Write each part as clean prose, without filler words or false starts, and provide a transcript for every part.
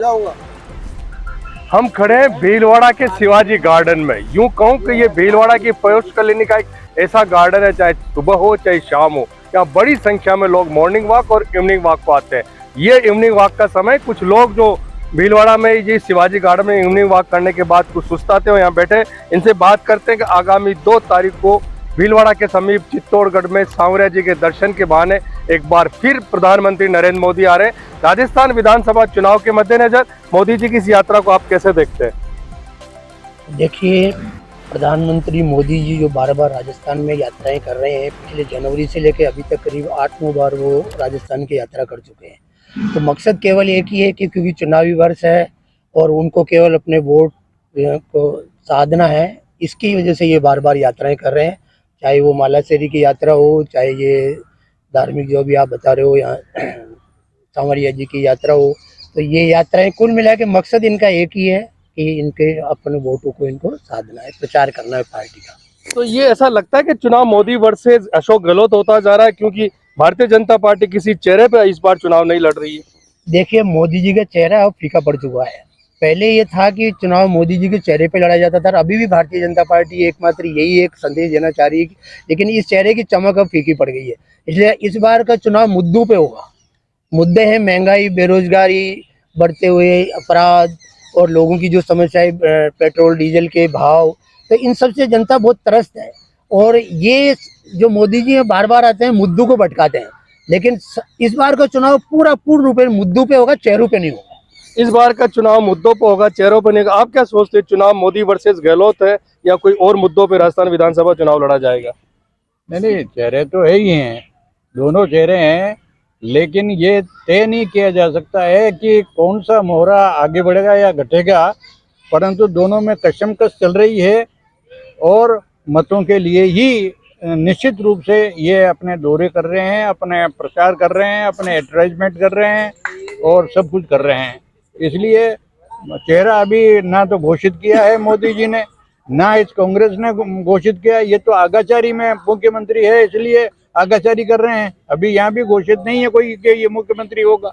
जाऊंगा। हम खड़े हैं भीलवाड़ा के शिवाजी गार्डन में। यूं कहूं कि ये भीलवाड़ा की पयोष्ठ कॉलोनी का एक ऐसा गार्डन है, चाहे सुबह हो चाहे शाम हो, यहाँ बड़ी संख्या में लोग मॉर्निंग वॉक और इवनिंग वॉक को आते हैं। ये इवनिंग वॉक का समय कुछ लोग जो भीलवाड़ा में ये शिवाजी गार्डन में इवनिंग वॉक करने के बाद कुछ सुस्ताते हो यहाँ बैठे, इनसे बात करते हैं कि आगामी 2 तारीख को भीलवाड़ा के समीप चित्तौड़गढ़ में सांवरिया जी के दर्शन के बहाने एक बार फिर प्रधानमंत्री नरेंद्र मोदी आ रहे हैं। राजस्थान विधानसभा चुनाव के मद्देनजर मोदी जी की इस यात्रा को आप कैसे देखते हैं? देखिए, प्रधानमंत्री मोदी जी जो बार बार राजस्थान में यात्राएं कर रहे हैं, पिछले जनवरी से लेकर अभी तक करीब 8-9 बार वो राजस्थान की यात्रा कर चुके हैं। तो मकसद केवल एक ही है कि क्योंकि चुनावी वर्ष है और उनको केवल अपने वोट को साधना है, इसकी वजह से ये बार बार यात्राएं कर रहे हैं। चाहे वो मालाशेरी की यात्रा हो, चाहे ये धार्मिक जो भी आप बता रहे हो या सांवरिया जी की यात्रा हो, तो ये यात्राएं कुल मिला के मकसद इनका एक ही है कि इनके अपने वोटों को इनको साधना है, प्रचार करना है पार्टी का। तो ये ऐसा लगता है कि चुनाव मोदी वर्सेस अशोक गहलोत होता जा रहा है, क्योंकि भारतीय जनता पार्टी किसी चेहरे पे इस बार चुनाव नहीं लड़ रही है। देखिए, मोदी जी का चेहरा अब फीका पड़ चुका है। पहले ये था कि चुनाव मोदी जी के चेहरे पे लड़ा जाता था, अभी भी भारतीय जनता पार्टी एकमात्र यही एक संदेश देना चाह रही है, लेकिन इस चेहरे की चमक अब फीकी पड़ गई है। इसलिए इस बार का चुनाव मुद्दों पे होगा। मुद्दे हैं महंगाई, बेरोजगारी, बढ़ते हुए अपराध और लोगों की जो समस्याएं, पेट्रोल डीजल के भाव, तो इन सब से जनता बहुत त्रस्त है। और ये जो मोदी जी बार बार आते हैं मुद्दों को भटकाते हैं, लेकिन इस बार का चुनाव पूरा पूर्ण रूप में मुद्दों पे होगा, चेहरों पे नहीं होगा। इस बार का चुनाव मुद्दों पर होगा, चेहरों पर नहीं होगा। आप क्या सोचते हैं, चुनाव मोदी वर्सेस गहलोत है या कोई और मुद्दों पर राजस्थान विधानसभा चुनाव लड़ा जाएगा? नहीं नहीं, चेहरे तो है ही हैं, दोनों चेहरे हैं, लेकिन ये तय नहीं किया जा सकता है कि कौन सा मोहरा आगे बढ़ेगा या घटेगा। परंतु दोनों में कशमकश चल रही है और मतों के लिए ही निश्चित रूप से ये अपने दौरे कर रहे हैं, अपने प्रचार कर रहे हैं, अपने एडवर्टाइजमेंट कर रहे हैं और सब कुछ कर रहे हैं। इसलिए चेहरा अभी ना तो घोषित किया है मोदी जी ने, ना इस कांग्रेस ने घोषित किया। ये तो आगाचारी में मुख्यमंत्री है, इसलिए आगाचारी कर रहे हैं। अभी यहाँ भी घोषित नहीं है कोई कि ये मुख्यमंत्री होगा।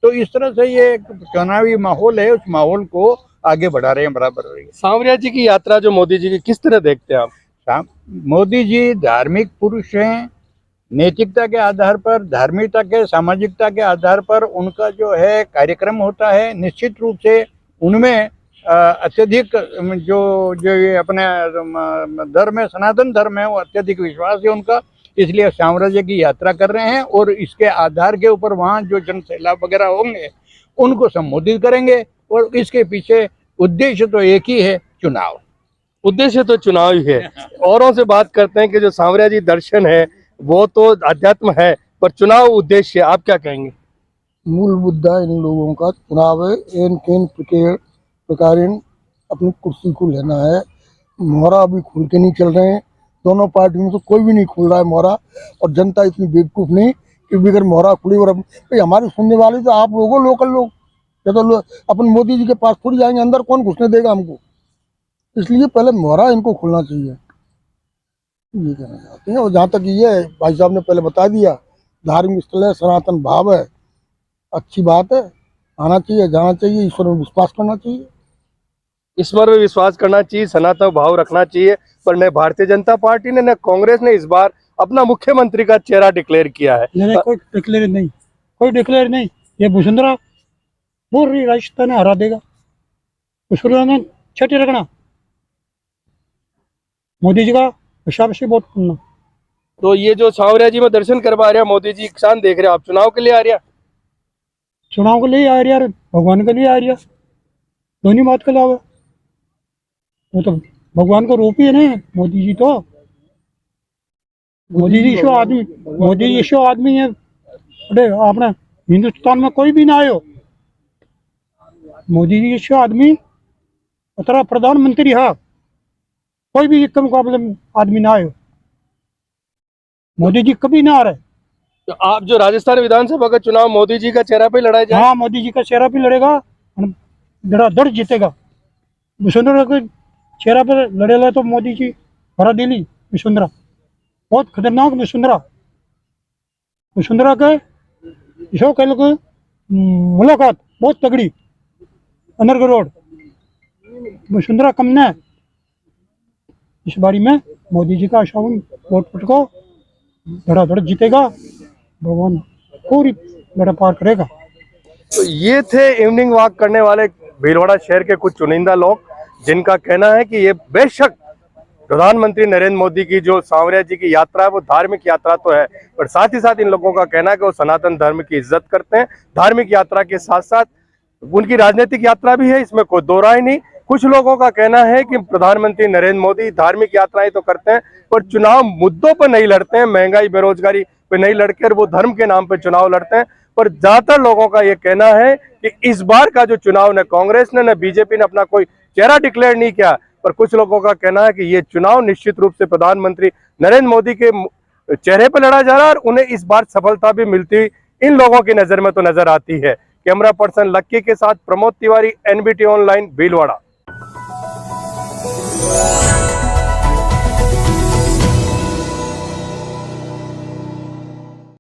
तो इस तरह से ये चुनावी माहौल है, उस माहौल को आगे बढ़ा रहे हैं बराबर। सांवरिया जी की यात्रा जो मोदी जी की, किस तरह देखते हैं आप? मोदी जी धार्मिक पुरुष हैं। नैतिकता के आधार पर, धार्मिकता के, सामाजिकता के आधार पर उनका जो है कार्यक्रम होता है। निश्चित रूप से उनमें अत्यधिक जो जो ये अपने धर्म है, सनातन धर्म है, वो अत्यधिक विश्वास है उनका। इसलिए साम्राज्य की यात्रा कर रहे हैं और इसके आधार के ऊपर वहाँ जो जन सैलाब वगैरह होंगे उनको संबोधित करेंगे। और इसके पीछे उद्देश्य तो एक ही है, चुनाव। उद्देश्य तो चुनाव ही है। औरों से बात करते हैं कि जो सांवरिया जी दर्शन है वो तो अध्यात्म है, पर चुनाव उद्देश्य, आप क्या कहेंगे? मूल मुद्दा इन लोगों का चुनाव है। एन केन प्रकार अपनी कुर्सी को लेना है। मोहरा अभी खुल के नहीं चल रहे हैं, दोनों पार्टी में से कोई भी नहीं खुल रहा है मोहरा। और जनता इतनी बेवकूफ़ नहीं कि बगैर मोहरा खुली। और भाई हमारे सुनने वाले तो आप लोगों लोकल लोग, या तो अपन मोदी जी के पास थोड़ी जाएंगे, अंदर कौन घुसने देगा हमको। इसलिए पहले मोहरा इनको खुलना चाहिए, ये कहना चाहते हैं। और जहाँ तक ये भाई साहब ने पहले बता दिया, धार्मिक स्थल है, सनातन भाव है, अच्छी बात है, आना चाहिए, जाना चाहिए, ईश्वर में विश्वास करना चाहिए। ईश्वर में विश्वास करना चाहिए, सनातन भाव रखना चाहिए। पर न भारतीय जनता पार्टी ने न कांग्रेस ने इस बार अपना मुख्यमंत्री का चेहरा डिक्लेयर किया है। नहीं, कोई डिक्लेयर नहीं, कोई डिक्लेयर नहीं। ये वसुंधरा बोल रही राजस्थान हरा देगा, वसुंधरा में छठी रखना, मोदी जी का हिसाब से वोट करना। तो ये जो सांवरिया जी में दर्शन करवा रहे हैं मोदी जी, किसान देख रहे हैं, आप चुनाव के लिए आ रहे हैं? चुनाव के लिए आ रही है, भगवान के लिए आ रही है, दोनों बात के अलावा। वो तो भगवान को रूप ही है ना मोदी जी। तो मोदी जी शो आदमी, मोदी जी शो आदमी है। अरे अपने हिंदुस्तान में कोई भी ना आयो, मोदी जी शो आदमी उतरा प्रधानमंत्री है, कोई भी इसके मुकाबले में आदमी ना आयो। मोदी जी कभी ना आ रहे। तो आप जो राजस्थान विधानसभा का चुनाव मोदी जी का चेहरा पे लड़ाया जाए? हाँ, मोदी जी का चेहरा भी लड़ेगा, धड़ाधड़ जीतेगा। वसुंधरा के चेहरा पे लड़ेगा तो मोदी जी हरा दिली। वसुंधरा बहुत खतरनाक, वसुंधरा के जो कह लो मुलाकात बहुत तगड़ी। अनर्ग रोड वसुंधरा कमना है। इस बारी में मोदी जी का आशावान वोट पटको धड़ाधड़ जीतेगा, भगवान पूरी बेड़ा पार करेगा। तो ये थे इवनिंग वॉक करने वाले भीलवाड़ा शहर के कुछ चुनिंदा लोग, जिनका कहना है कि ये बेशक प्रधानमंत्री नरेंद्र मोदी की जो सांवरिया जी की यात्रा है वो धार्मिक यात्रा तो है, पर साथ ही साथ इन लोगों का कहना है कि वो सनातन धर्म की इज्जत करते हैं। धार्मिक यात्रा के साथ साथ उनकी राजनीतिक यात्रा भी है, इसमें कोई दो राय नहीं। कुछ लोगों का कहना है कि प्रधानमंत्री नरेंद्र मोदी धार्मिक यात्राएं तो करते हैं पर चुनाव मुद्दों पर नहीं लड़ते हैं, महंगाई बेरोजगारी पे नहीं लड़के, और वो धर्म के नाम पे चुनाव लड़ते हैं। पर ज्यादातर लोगों का ये कहना है कि इस बार का जो चुनाव न कांग्रेस ने न बीजेपी ने अपना कोई चेहरा डिक्लेयर नहीं किया, पर कुछ लोगों का कहना है कि ये चुनाव निश्चित रूप से प्रधानमंत्री नरेंद्र मोदी के चेहरे पर लड़ा जा रहा है और उन्हें इस बार सफलता भी मिलती इन लोगों की नजर में तो नजर आती है। कैमरा पर्सन लक्की के साथ प्रमोद तिवारी, एनबीटी ऑनलाइन, भीलवाड़ा।